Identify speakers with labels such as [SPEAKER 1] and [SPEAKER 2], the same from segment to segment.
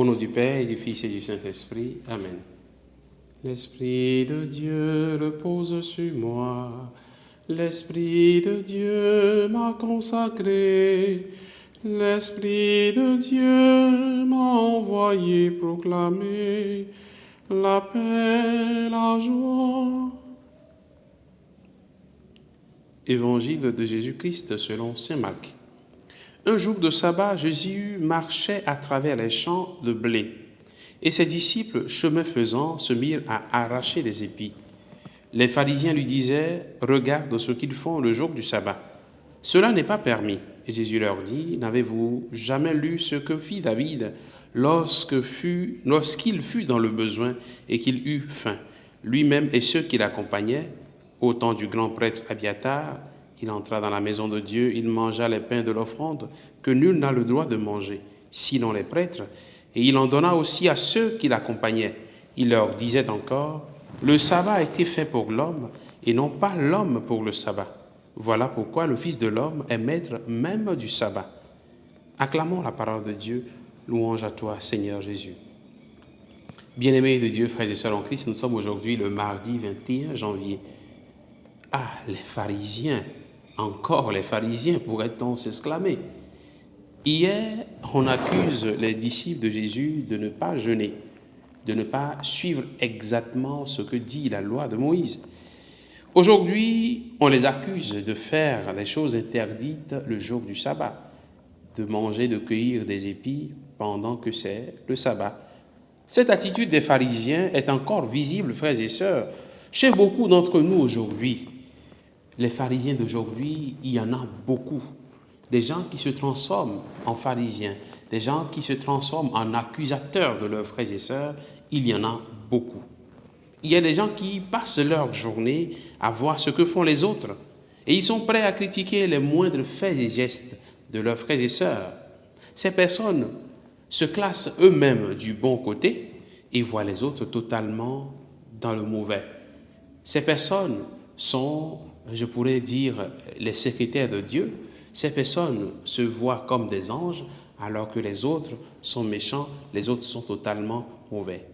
[SPEAKER 1] Au nom du Père et du Fils et du Saint-Esprit. Amen. L'Esprit de Dieu repose sur moi. L'Esprit de Dieu m'a consacré. L'Esprit de Dieu m'a envoyé proclamer la paix, la joie. Évangile de Jésus-Christ selon saint Marc. Un jour de sabbat, Jésus marchait à travers les champs de blé, et ses disciples, chemin faisant, se mirent à arracher des épis. Les pharisiens lui disaient « Regarde ce qu'ils font le jour du sabbat. Cela n'est pas permis. » Et Jésus leur dit « N'avez-vous jamais lu ce que fit David lorsqu'il fut dans le besoin et qu'il eut faim, lui-même et ceux qui l'accompagnaient? Au temps du grand prêtre Abiatar, il entra dans la maison de Dieu, il mangea les pains de l'offrande que nul n'a le droit de manger, sinon les prêtres, et il en donna aussi à ceux qui l'accompagnaient. Il leur disait encore, le sabbat a été fait pour l'homme et non pas l'homme pour le sabbat. Voilà pourquoi le Fils de l'homme est maître même du sabbat. Acclamons la parole de Dieu, louange à toi, Seigneur Jésus. Bien-aimés de Dieu, frères et sœurs en Christ, nous sommes aujourd'hui le mardi 21 janvier. Ah, les pharisiens, encore les pharisiens, pourrait-on s'exclamer. Hier, on accuse les disciples de Jésus de ne pas jeûner, de ne pas suivre exactement ce que dit la loi de Moïse. Aujourd'hui, on les accuse de faire les choses interdites le jour du sabbat, de manger, de cueillir des épis pendant que c'est le sabbat. Cette attitude des pharisiens est encore visible, frères et sœurs, chez beaucoup d'entre nous aujourd'hui. Les pharisiens d'aujourd'hui, il y en a beaucoup. Des gens qui se transforment en pharisiens, des gens qui se transforment en accusateurs de leurs frères et sœurs, il y en a beaucoup. Il y a des gens qui passent leur journée à voir ce que font les autres et ils sont prêts à critiquer les moindres faits et gestes de leurs frères et sœurs. Ces personnes se classent eux-mêmes du bon côté et voient les autres totalement dans le mauvais. Ces personnes sont, je pourrais dire, les secrétaires de Dieu. Ces personnes se voient comme des anges alors que les autres sont méchants, les autres sont totalement mauvais.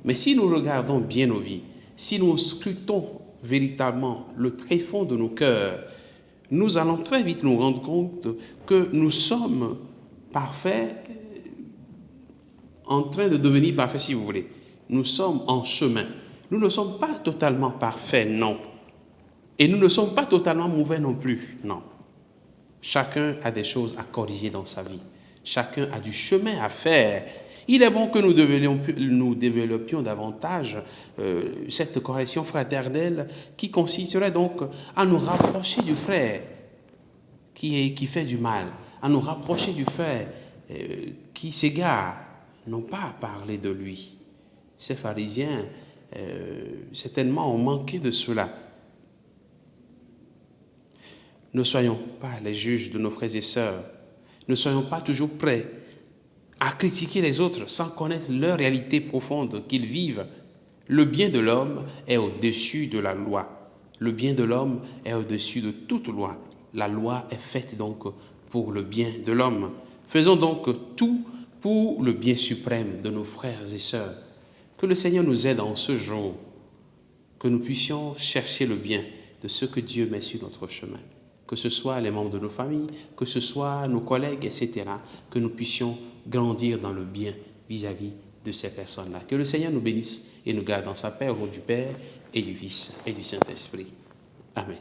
[SPEAKER 1] Mais si nous regardons bien nos vies, si nous scrutons véritablement le tréfonds de nos cœurs, nous allons très vite nous rendre compte que nous sommes parfaits, en train de devenir parfaits si vous voulez. Nous sommes en chemin. Nous ne sommes pas totalement parfaits, non. Et nous ne sommes pas totalement mauvais non plus, non. Chacun a des choses à corriger dans sa vie. Chacun a du chemin à faire. Il est bon que nous développions davantage cette correction fraternelle qui consisterait donc à nous rapprocher du frère qui fait du mal, à nous rapprocher du frère qui s'égare, non pas à parler de lui. Ces pharisiens, certainement, ont manqué de cela. Ne soyons pas les juges de nos frères et sœurs. Ne soyons pas toujours prêts à critiquer les autres sans connaître leur réalité profonde qu'ils vivent. Le bien de l'homme est au-dessus de la loi. Le bien de l'homme est au-dessus de toute loi. La loi est faite donc pour le bien de l'homme. Faisons donc tout pour le bien suprême de nos frères et sœurs. Que le Seigneur nous aide en ce jour, que nous puissions chercher le bien de ce que Dieu met sur notre chemin. Que ce soit les membres de nos familles, que ce soit nos collègues, etc., que nous puissions grandir dans le bien vis-à-vis de ces personnes-là. Que le Seigneur nous bénisse et nous garde dans sa paix au nom du Père et du Fils et du Saint-Esprit. Amen.